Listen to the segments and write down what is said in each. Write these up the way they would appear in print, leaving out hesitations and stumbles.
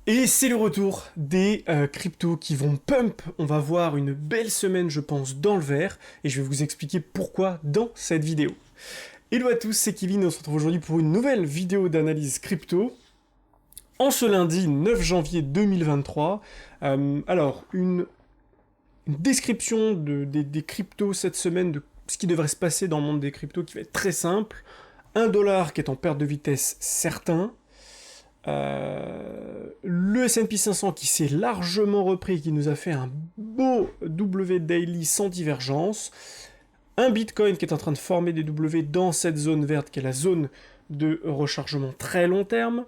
Et c'est le retour des cryptos qui vont pump. On va voir une belle semaine, je pense, dans le vert. Et je vais vous expliquer pourquoi dans cette vidéo. Hello à tous, c'est Kevin. On se retrouve aujourd'hui pour une nouvelle vidéo d'analyse crypto. En ce lundi 9 janvier 2023. Alors, une description des cryptos cette semaine, de ce qui devrait se passer dans le monde des cryptos qui va être très simple. $1 qui est en perte de vitesse certain. Le S&P 500 qui s'est largement repris, qui nous a fait un beau W daily sans divergence, un Bitcoin qui est en train de former des W dans cette zone verte qui est la zone de rechargement très long terme,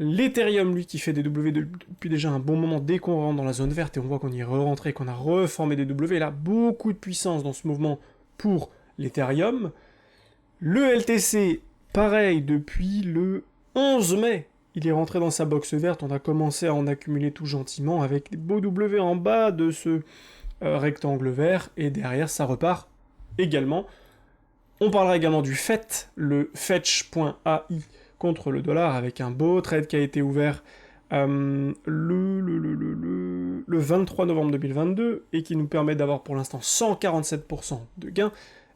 l'Ethereum lui qui fait des W depuis déjà un bon moment dès qu'on rentre dans la zone verte et on voit qu'on y est re-rentré, qu'on a reformé des W, et là beaucoup de puissance dans ce mouvement pour l'Ethereum, le LTC pareil depuis le 11 mai, il est rentré dans sa box verte, on a commencé à en accumuler tout gentiment avec des beaux W en bas de ce rectangle vert, et derrière ça repart également. On parlera également du FET, le Fetch.ai contre le dollar, avec un beau trade qui a été ouvert le 23 novembre 2022, et qui nous permet d'avoir pour l'instant 147% de gains.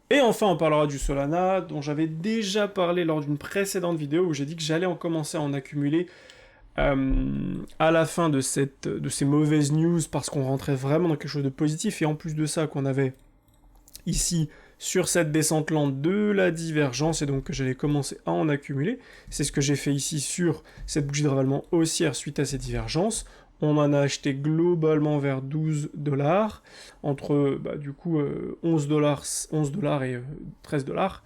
Et enfin, on parlera du Solana, dont j'avais déjà parlé lors d'une précédente vidéo, où j'ai dit que j'allais en commencer à en accumuler à la fin de ces mauvaises news, parce qu'on rentrait vraiment dans quelque chose de positif, et en plus de ça, qu'on avait ici, sur cette descente lente, de la divergence, et donc que j'allais commencer à en accumuler. C'est ce que j'ai fait ici sur cette bougie de ravalement haussière suite à ces divergences. On en a acheté globalement vers $12, entre du coup 11 dollars et 13 dollars.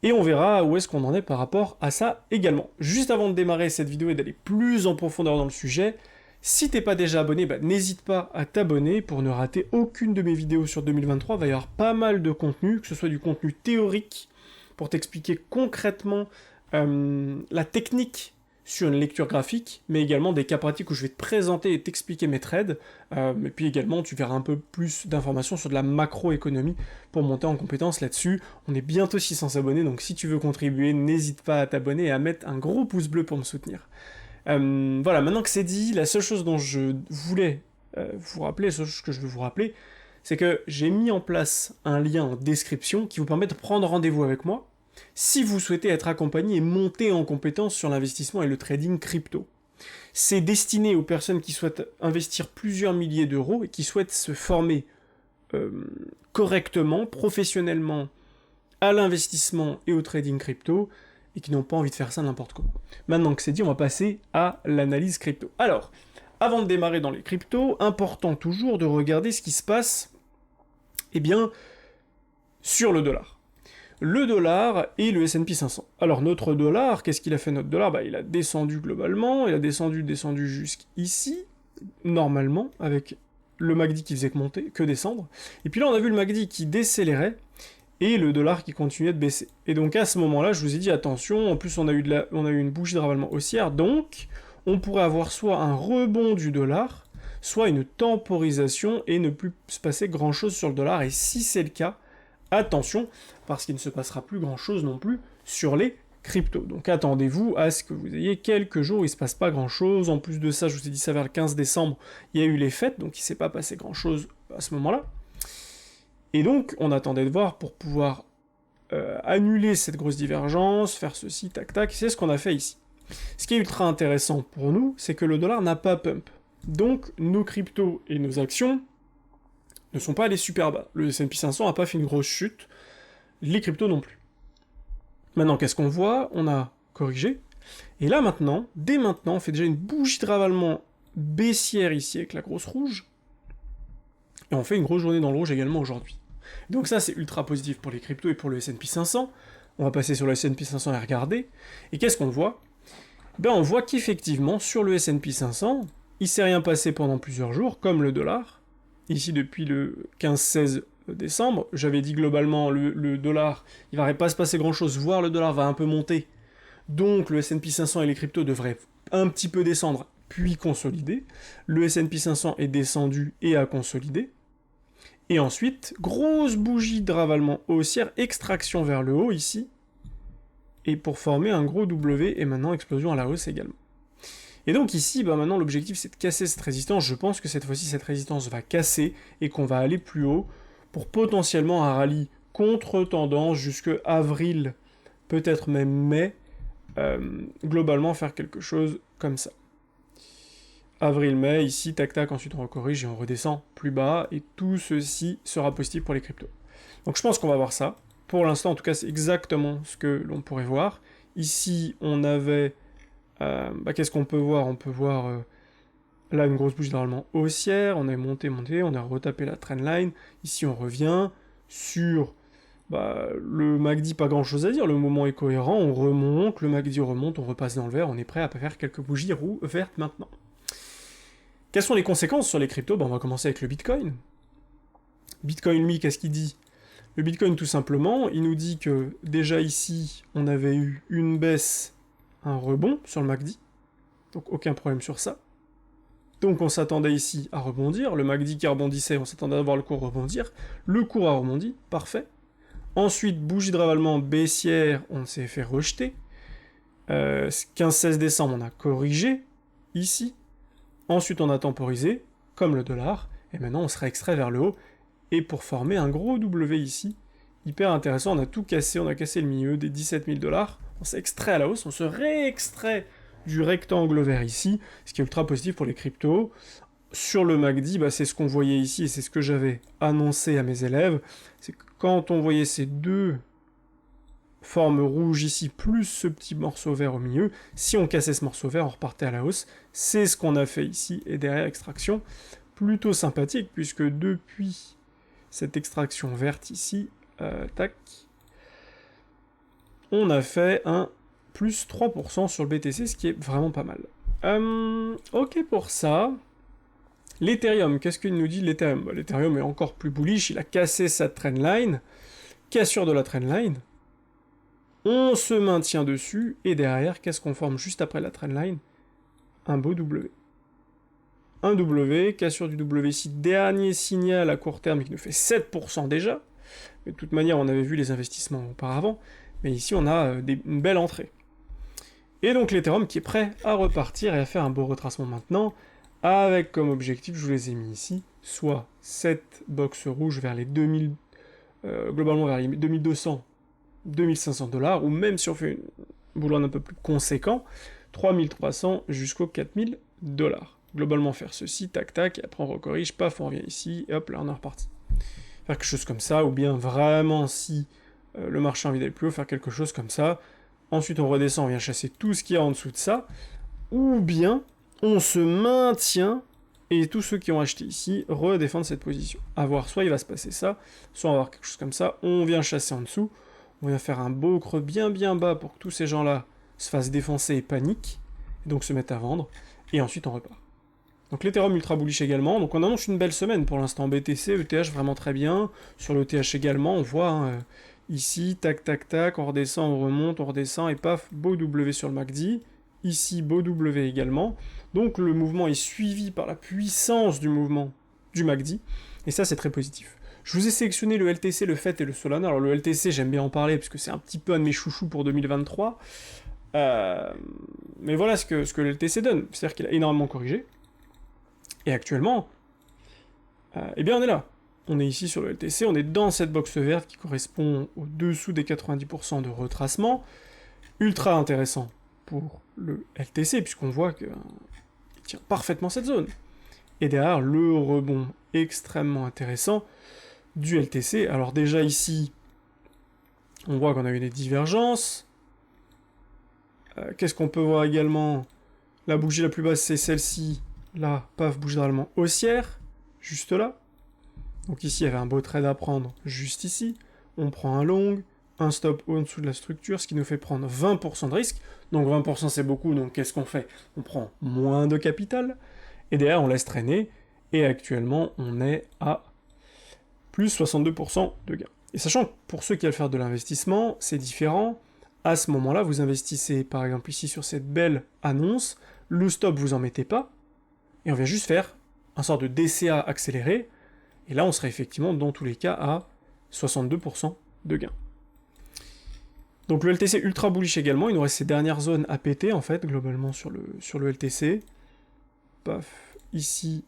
Et on verra où est-ce qu'on en est par rapport à ça également. Juste avant de démarrer cette vidéo et d'aller plus en profondeur dans le sujet, si t'es pas déjà abonné, n'hésite pas à t'abonner pour ne rater aucune de mes vidéos sur 2023. Il va y avoir pas mal de contenu, que ce soit du contenu théorique pour t'expliquer concrètement la technique sur une lecture graphique, mais également des cas pratiques où je vais te présenter et t'expliquer mes trades, et puis également tu verras un peu plus d'informations sur de la macroéconomie pour monter en compétence là-dessus. On est bientôt 600 abonnés, donc si tu veux contribuer, n'hésite pas à t'abonner et à mettre un gros pouce bleu pour me soutenir. Voilà, maintenant que c'est dit, la seule chose dont je voulais vous rappeler, la seule chose que je veux vous rappeler, c'est que j'ai mis en place un lien en description qui vous permet de prendre rendez-vous avec moi si vous souhaitez être accompagné et monter en compétence sur l'investissement et le trading crypto. C'est destiné aux personnes qui souhaitent investir plusieurs milliers d'euros et qui souhaitent se former correctement, professionnellement, à l'investissement et au trading crypto, et qui n'ont pas envie de faire ça n'importe comment. Maintenant que c'est dit, on va passer à l'analyse crypto. Alors, avant de démarrer dans les cryptos, important toujours de regarder ce qui se passe, sur le dollar. Le dollar et le S&P 500. Alors notre dollar, qu'est-ce qu'il a fait notre dollar ? Il a descendu globalement, il a descendu jusqu'ici, normalement, avec le MACD qui faisait que descendre. Et puis là on a vu le MACD qui décélérait, et le dollar qui continuait de baisser. Et donc à ce moment-là, je vous ai dit attention, en plus on a eu une bougie de ravalement haussière, donc on pourrait avoir soit un rebond du dollar, soit une temporisation et ne plus se passer grand-chose sur le dollar, et si c'est le cas, attention, parce qu'il ne se passera plus grand-chose non plus sur les cryptos. Donc attendez-vous à ce que vous ayez quelques jours où il ne se passe pas grand-chose. En plus de ça, je vous ai dit ça vers le 15 décembre, il y a eu les fêtes, donc il ne s'est pas passé grand-chose à ce moment-là. Et donc, on attendait de voir pour pouvoir annuler cette grosse divergence, faire ceci, tac, tac, c'est ce qu'on a fait ici. Ce qui est ultra intéressant pour nous, c'est que le dollar n'a pas pump. Donc, nos cryptos et nos actions ne sont pas allés super bas. Le S&P 500 n'a pas fait une grosse chute, les cryptos non plus. Maintenant, qu'est-ce qu'on voit ? On a corrigé, et là maintenant, dès maintenant, on fait déjà une bougie de ravalement baissière ici avec la grosse rouge, et on fait une grosse journée dans le rouge également aujourd'hui. Donc ça, c'est ultra positif pour les cryptos et pour le S&P 500. On va passer sur le S&P 500 et regarder, et qu'est-ce qu'on voit ? On voit qu'effectivement, sur le S&P 500, il s'est rien passé pendant plusieurs jours, comme le dollar. Ici, depuis le 15-16 décembre, j'avais dit globalement, le dollar, il va pas se passer grand-chose, voire le dollar va un peu monter. Donc, le S&P 500 et les cryptos devraient un petit peu descendre, puis consolider. Le S&P 500 est descendu et a consolidé. Et ensuite, grosse bougie de ravalement haussière, extraction vers le haut, ici, et pour former un gros W, et maintenant explosion à la hausse également. Et donc ici, bah maintenant l'objectif c'est de casser cette résistance. Je pense que cette fois-ci cette résistance va casser et qu'on va aller plus haut pour potentiellement un rallye contre-tendance jusque avril, peut-être même mai, globalement faire quelque chose comme ça. Avril-mai, ici, tac-tac, ensuite on recorrige et on redescend plus bas, et tout ceci sera positif pour les cryptos. Donc je pense qu'on va voir ça. Pour l'instant, en tout cas, c'est exactement ce que l'on pourrait voir. Ici, on avait... qu'est-ce qu'on peut voir? On peut voir là une grosse bougie normalement haussière, on est monté, on a retapé la trendline. Ici, on revient sur le MACD, pas grand-chose à dire, le mouvement est cohérent, on remonte, le MACD remonte, on repasse dans le vert, on est prêt à faire quelques bougies vertes maintenant. Quelles sont les conséquences sur les cryptos? On va commencer avec le Bitcoin. Bitcoin, lui, qu'est-ce qu'il dit? Le Bitcoin, tout simplement, il nous dit que déjà ici, on avait eu une baisse, un rebond sur le MACD, donc aucun problème sur ça. Donc on s'attendait ici à rebondir, le MACD qui rebondissait, on s'attendait à voir le cours rebondir, le cours a rebondi, parfait. Ensuite, bougie de ravalement baissière, on s'est fait rejeter. 15-16 décembre, on a corrigé, ici. Ensuite, on a temporisé, comme le dollar, et maintenant on sera extrait vers le haut, et pour former un gros W ici, hyper intéressant, on a tout cassé, on a cassé le milieu des 17 000 $, on s'est extrait à la hausse, on se réextrait du rectangle vert ici, ce qui est ultra positif pour les cryptos. Sur le MACD, c'est ce qu'on voyait ici, et c'est ce que j'avais annoncé à mes élèves, c'est que quand on voyait ces deux formes rouges ici, plus ce petit morceau vert au milieu, si on cassait ce morceau vert, on repartait à la hausse, c'est ce qu'on a fait ici, et derrière extraction, plutôt sympathique, puisque depuis cette extraction verte ici, tac, on a fait un plus 3% sur le BTC, ce qui est vraiment pas mal. Ok pour ça. L'Ethereum, qu'est-ce qu'il nous dit l'Ethereum? L'Ethereum est encore plus bullish, il a cassé sa trendline, cassure de la trendline, on se maintient dessus, et derrière, qu'est-ce qu'on forme juste après la trendline? Un beau W. Un W, cassure du W ici, dernier signal à court terme qui nous fait 7% déjà, mais de toute manière on avait vu les investissements auparavant, mais ici on a une belle entrée. Et donc l'Ethereum qui est prêt à repartir et à faire un beau retracement maintenant, avec comme objectif, je vous les ai mis ici, soit cette box rouge vers les 2000, globalement vers les 2200, 2500 $, ou même si on fait une boule un peu plus conséquent, 3300 jusqu'aux 4000 $. Globalement faire ceci, tac tac, et après on recorrige, paf, on revient ici, et hop, là on est reparti. Faire quelque chose comme ça, ou bien vraiment si le marché a envie d'aller plus haut, faire quelque chose comme ça. Ensuite on redescend, on vient chasser tout ce qu'il y a en dessous de ça, ou bien on se maintient, et tous ceux qui ont acheté ici redéfendent cette position. À voir, soit il va se passer ça, soit on va avoir quelque chose comme ça, on vient chasser en dessous, on vient faire un beau creux bien bas pour que tous ces gens-là se fassent défoncer et paniquent, et donc se mettent à vendre, et ensuite on repart. Donc l'Ethereum ultra bullish également, donc on annonce une belle semaine pour l'instant, BTC, ETH vraiment très bien, sur l'ETH également, on voit ici, tac tac tac, on redescend, on remonte, on redescend, et paf, beau W sur le MACD, ici beau W également, donc le mouvement est suivi par la puissance du mouvement du MACD, et ça c'est très positif. Je vous ai sélectionné le LTC, le FET et le Solana. Alors le LTC, j'aime bien en parler, parce que c'est un petit peu un de mes chouchous pour 2023, mais voilà ce que le LTC donne, c'est-à-dire qu'il a énormément corrigé, et actuellement, eh bien on est là. On est ici sur le LTC, on est dans cette box verte qui correspond au-dessous des 90% de retracement, ultra intéressant pour le LTC, puisqu'on voit qu'il tient parfaitement cette zone. Et derrière, le rebond extrêmement intéressant du LTC. Alors déjà ici, on voit qu'on a eu des divergences. Qu'est-ce qu'on peut voir également? La bougie la plus basse, c'est celle-ci. Là, paf, bougie d'allement haussière, juste là. Donc ici, il y avait un beau trade à prendre, juste ici. On prend un long, un stop en dessous de la structure, ce qui nous fait prendre 20% de risque. Donc 20% c'est beaucoup, donc qu'est-ce qu'on fait? On prend moins de capital, et derrière on laisse traîner, et actuellement on est à plus 62% de gain. Et sachant que pour ceux qui veulent faire de l'investissement, c'est différent. À ce moment-là, vous investissez par exemple ici sur cette belle annonce, le stop vous en mettez pas, et on vient juste faire un sort de DCA accéléré, et là on serait effectivement dans tous les cas à 62% de gain. Donc le LTC ultra bullish également, il nous reste ces dernières zones à péter en fait, globalement sur le LTC. Paf, ici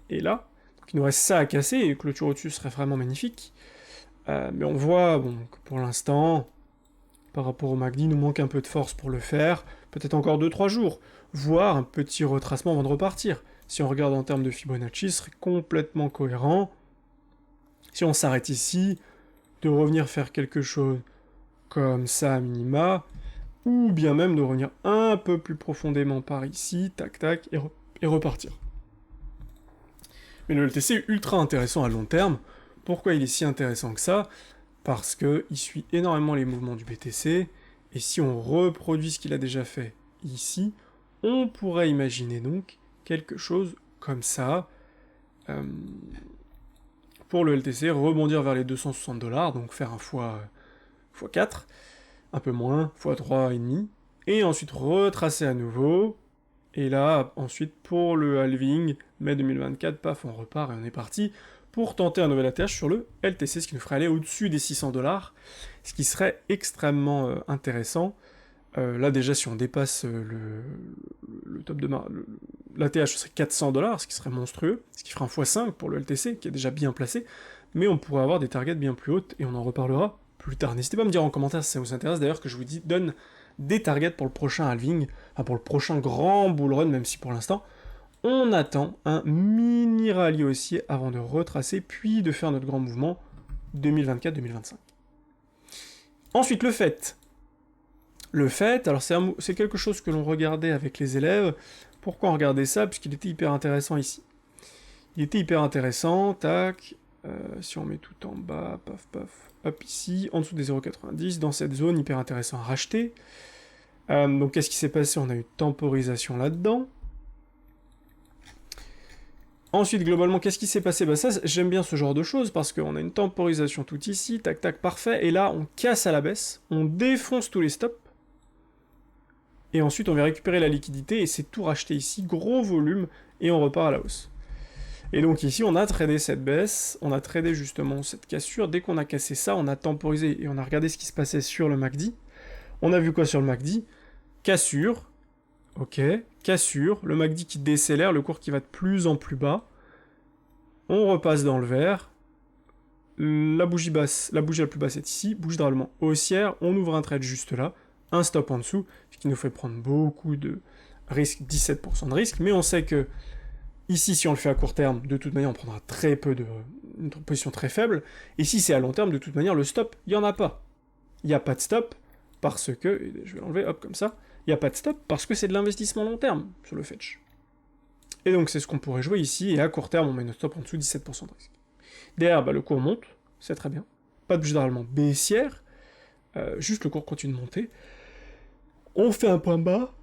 et là. Donc il nous reste ça à casser, et clôture au-dessus serait vraiment magnifique. Mais on voit bon, que pour l'instant, par rapport au MACD, il nous manque un peu de force pour le faire. Peut-être encore 2-3 jours, voire un petit retracement avant de repartir. Si on regarde en termes de Fibonacci, ce serait complètement cohérent. Si on s'arrête ici, de revenir faire quelque chose comme ça à minima, ou bien même de revenir un peu plus profondément par ici, tac tac, et repartir. Mais le LTC est ultra intéressant à long terme. Pourquoi il est si intéressant que ça? Parce qu'il suit énormément les mouvements du BTC, et si on reproduit ce qu'il a déjà fait ici, on pourrait imaginer donc quelque chose comme ça, pour le LTC, rebondir vers les 260$, donc faire un x4, un peu moins, x3,5, et ensuite retracer à nouveau, et là, ensuite, pour le halving, mai 2024, paf, on repart et on est parti, pour tenter un nouvel ATH sur le LTC, ce qui nous ferait aller au-dessus des 600$, ce qui serait extrêmement intéressant. Là déjà, si on dépasse le top de l'ATH, ce serait 400$, ce qui serait monstrueux, ce qui ferait un x5 pour le LTC, qui est déjà bien placé, mais on pourrait avoir des targets bien plus hautes, et on en reparlera plus tard. N'hésitez pas à me dire en commentaire si ça vous intéresse, d'ailleurs, que je vous donne des targets pour le prochain halving, enfin pour le prochain grand bull run, même si pour l'instant, on attend un mini rallye haussier avant de retracer, puis de faire notre grand mouvement 2024-2025. Ensuite, le FET. Le FET, alors c'est quelque chose que l'on regardait avec les élèves. Pourquoi on regardait ça? Puisqu'il était hyper intéressant ici. Il était hyper intéressant, tac, si on met tout en bas, paf paf, hop ici, en dessous des 0,90, dans cette zone, hyper intéressant à racheter. Donc qu'est-ce qui s'est passé? On a eu temporisation là-dedans. Ensuite, globalement, qu'est-ce qui s'est passé? Bah ça, j'aime bien ce genre de choses, parce qu'on a une temporisation tout ici, tac tac, parfait, et là, on casse à la baisse, on défonce tous les stops, et ensuite, on va récupérer la liquidité, et c'est tout racheté ici, gros volume, et on repart à la hausse. Et donc ici, on a tradé cette baisse, on a tradé justement cette cassure. Dès qu'on a cassé ça, on a temporisé et on a regardé ce qui se passait sur le MACD. On a vu quoi sur le MACD? Cassure, ok, cassure, le MACD qui décélère, le cours qui va de plus en plus bas. On repasse dans le vert. La bougie la plus basse est ici, bougie de règlement haussière, on ouvre un trade juste là, un stop en dessous, ce qui nous fait prendre beaucoup de risque, 17% de risque, mais on sait que ici, si on le fait à court terme, de toute manière, on prendra très peu une position très faible. Et si c'est à long terme, de toute manière, le stop, il n'y en a pas. Il n'y a pas de stop parce que, je vais l'enlever, hop, comme ça, il n'y a pas de stop parce que c'est de l'investissement long terme sur le fetch. Et donc, c'est ce qu'on pourrait jouer ici, et à court terme, on met notre stop en dessous, 17% de risque. Derrière, le cours monte, c'est très bien. Pas de bougie d'arrêtement baissière, juste le cours continue de monter. On fait un point bas,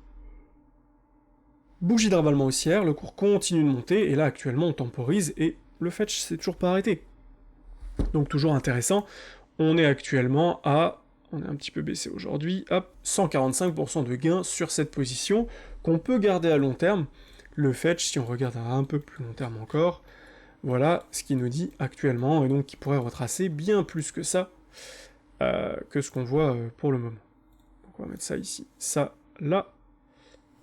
bougie de ravalement haussière, le cours continue de monter, et là actuellement on temporise, et le fetch s'est toujours pas arrêté. Donc toujours intéressant, on est actuellement à, on est un petit peu baissé aujourd'hui, hop, 145% de gain sur cette position, qu'on peut garder à long terme. Le fetch, si on regarde à un peu plus long terme encore, voilà ce qu'il nous dit actuellement, et donc qui pourrait retracer bien plus que ça, que ce qu'on voit pour le moment. Donc on va mettre ça ici, ça, là,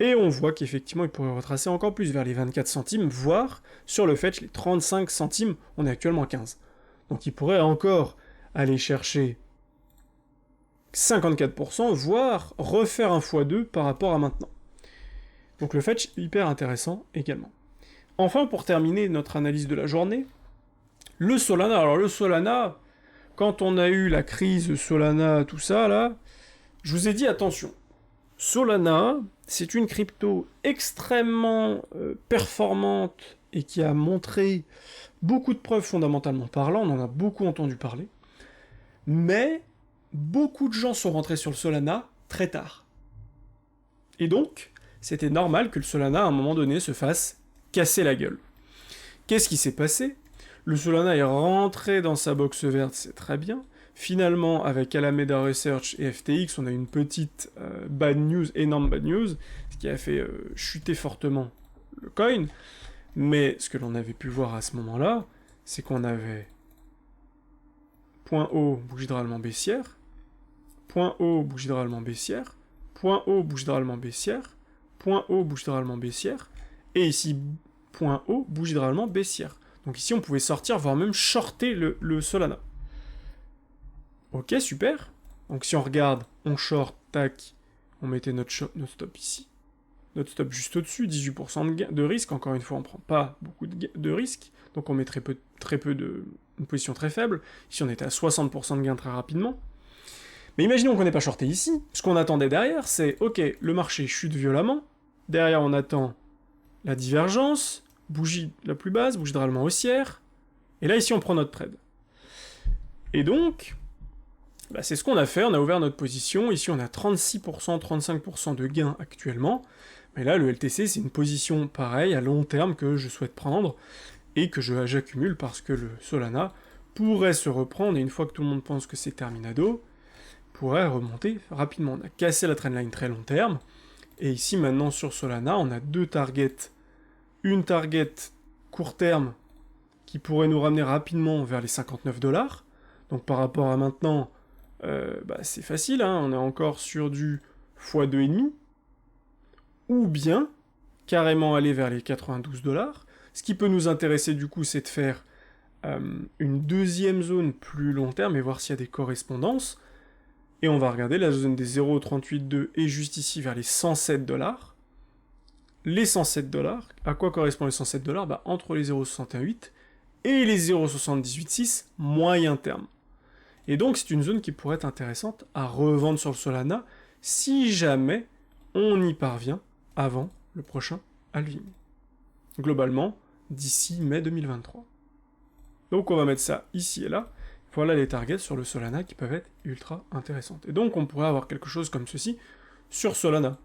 et on voit qu'effectivement, il pourrait retracer encore plus vers les 24 centimes, voire sur le fetch, les 35 centimes, on est actuellement à 15. Donc il pourrait encore aller chercher 54%, voire refaire un x2 par rapport à maintenant. Donc le fetch, hyper intéressant également. Enfin, pour terminer notre analyse de la journée, le Solana. Alors le Solana, quand on a eu la crise Solana, tout ça, là, je vous ai dit attention. Solana, c'est une crypto extrêmement performante et qui a montré beaucoup de preuves fondamentalement parlant, on en a beaucoup entendu parler, mais beaucoup de gens sont rentrés sur le Solana très tard. Et donc, c'était normal que le Solana, à un moment donné, se fasse casser la gueule. Qu'est-ce qui s'est passé? Le Solana est rentré dans sa box verte, c'est très bien. Finalement, avec Alameda Research et FTX, on a une petite bad news, énorme bad news, ce qui a fait chuter fortement le coin. Mais ce que l'on avait pu voir à ce moment-là, c'est qu'on avait point haut, bougie de rallement baissière, point haut, bougie de ravalement baissière, point haut, bougie de ravalement baissière, point haut, bougie de ravalement baissière, et ici, point haut, bougie de ravalement baissière. Donc ici, on pouvait sortir, voire même shorter le Solana. Ok, super. Donc si on regarde, on short, tac, on mettait notre stop ici. Notre stop juste au-dessus, 18% de risque. Encore une fois, on ne prend pas beaucoup de risque. Donc on met très peu une position très faible. Ici, on était à 60% de gain très rapidement. Mais imaginons qu'on n'ait pas shorté ici. Ce qu'on attendait derrière, c'est, ok, le marché chute violemment. Derrière, on attend la divergence, bougie la plus basse, bougie de ravalement haussière. Et là, ici, on prend notre trade. Et donc, bah, c'est ce qu'on a fait. On a ouvert notre position. Ici, on a 36%, 35% de gains actuellement. Mais là, le LTC, c'est une position pareille, à long terme, que je souhaite prendre et que j'accumule parce que le Solana pourrait se reprendre, et une fois que tout le monde pense que c'est terminado, pourrait remonter rapidement. On a cassé la trendline très long terme, et ici, maintenant, sur Solana, on a deux targets. Une target court terme qui pourrait nous ramener rapidement vers les 59 $. Donc par rapport à maintenant, bah, c'est facile, hein, on est encore sur du x2,5, ou bien carrément aller vers les 92 $. Ce qui peut nous intéresser du coup, c'est de faire une deuxième zone plus long terme et voir s'il y a des correspondances. Et on va regarder la zone des 0,382 est juste ici vers les 107 $. Les 107 $, à quoi correspond les 107 $? Bah, entre les 0,618 et les 0,786 moyen terme. Et donc c'est une zone qui pourrait être intéressante à revendre sur le Solana si jamais on y parvient avant le prochain halving. Globalement, d'ici mai 2023. Donc on va mettre ça ici et là. Voilà les targets sur le Solana qui peuvent être ultra intéressantes. Et donc on pourrait avoir quelque chose comme ceci sur Solana.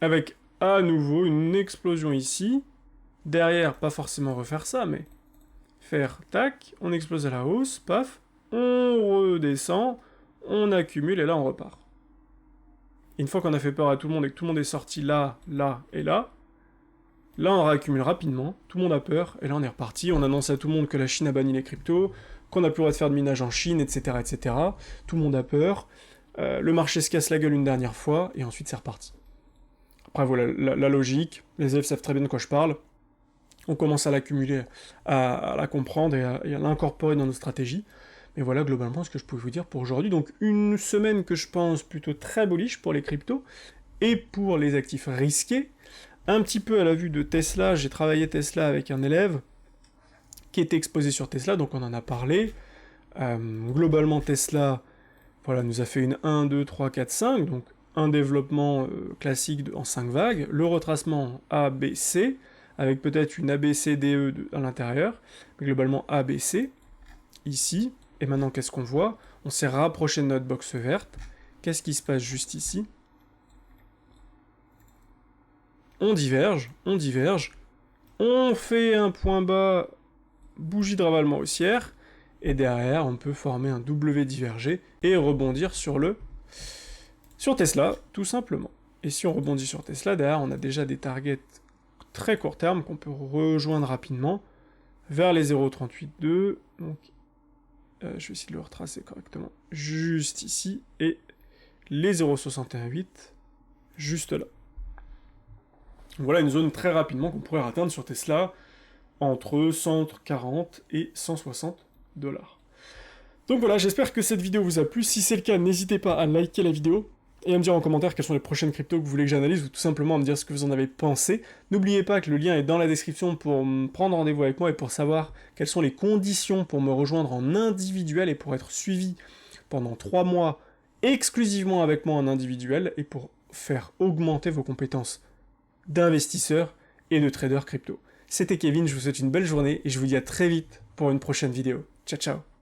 Avec à nouveau une explosion ici. Derrière, pas forcément refaire ça, mais faire tac, on explose à la hausse, paf, on redescend, on accumule et là on repart. Et une fois qu'on a fait peur à tout le monde et que tout le monde est sorti là, là et là on réaccumule rapidement, tout le monde a peur, et là on est reparti, on annonce à tout le monde que la Chine a banni les cryptos, qu'on n'a plus le droit de faire de minage en Chine, etc., etc. Tout le monde a peur, le marché se casse la gueule une dernière fois, et ensuite c'est reparti. Après voilà, la logique, les élèves savent très bien de quoi je parle, on commence à l'accumuler, à la comprendre et à l'incorporer dans nos stratégies. Mais voilà globalement ce que je pouvais vous dire pour aujourd'hui. Donc une semaine que je pense plutôt très bullish pour les cryptos et pour les actifs risqués. Un petit peu à la vue de Tesla, j'ai travaillé Tesla avec un élève qui était exposé sur Tesla, donc on en a parlé. Globalement Tesla, voilà, nous a fait une 1, 2, 3, 4, 5, donc un développement classique en 5 vagues, le retracement A, B, C, avec peut-être une ABCDE à l'intérieur, mais globalement ABC, ici, et maintenant qu'est-ce qu'on voit? On s'est rapproché de notre box verte, qu'est-ce qui se passe juste ici? On diverge, on fait un point bas, bougie de ravalement haussière, et derrière on peut former un W divergé, et rebondir sur Tesla, tout simplement. Et si on rebondit sur Tesla, derrière on a déjà des targets très court terme qu'on peut rejoindre rapidement vers les 0,382, donc je vais essayer de le retracer correctement, juste ici, et les 0,618 juste là. Voilà une zone très rapidement qu'on pourrait atteindre sur Tesla entre 140 et 160 $. Donc voilà, j'espère que cette vidéo vous a plu. Si c'est le cas, n'hésitez pas à liker la vidéo et à me dire en commentaire quelles sont les prochaines cryptos que vous voulez que j'analyse, ou tout simplement à me dire ce que vous en avez pensé. N'oubliez pas que le lien est dans la description pour prendre rendez-vous avec moi et pour savoir quelles sont les conditions pour me rejoindre en individuel et pour être suivi pendant 3 mois exclusivement avec moi en individuel et pour faire augmenter vos compétences d'investisseur et de trader crypto. C'était Kevin, je vous souhaite une belle journée et je vous dis à très vite pour une prochaine vidéo. Ciao ciao.